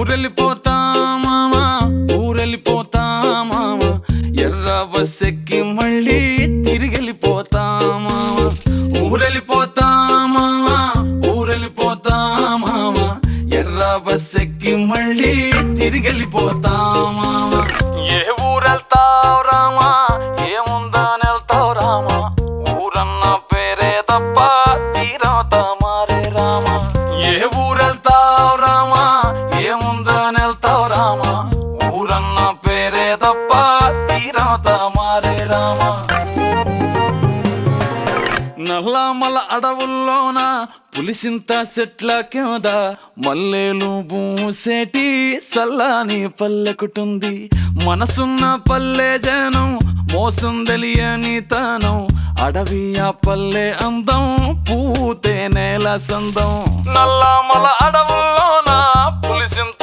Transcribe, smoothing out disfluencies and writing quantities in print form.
ఊరెళ్ళిపోతా మామా, ఊరెళ్ళిపోతా మామా, ఎర్ర బస్ ఎక్కి మళ్ళీ తిరిగెళ్ళిపోతా మామా. ఊరెళ్ళిపోతా మామా, ఊరెళ్ళిపోతా మామా, ఎర్ర బస్ ఎక్కి మళ్ళీ తిరిగెళ్ళిపోతా మామా. ఏ ఊరెళ్తావు రామా, ఏముందని వెళ్తావు రామా, ఊరన్న పేరే తప్ప తీరవుతా మారే రామా. ఏ ఊరెళ్తావు రామా, ఏముందని వెళ్తావు రామా, ఊరన్న పేరే తప్ప తీరవుతా మారే రామా. నల్లమల అడవుల్లోన పులిసింత చెట్ల కింద మల్లెలు పూసేటి సల్లాని పల్లెకుటుంది. మనసున్న పల్లె జనం, మోసం తెలియని తనం, అడవి ఆ పల్లె అందం, పూతే నేల సందం. నల్లమల అడవుల్లోన పులిసింత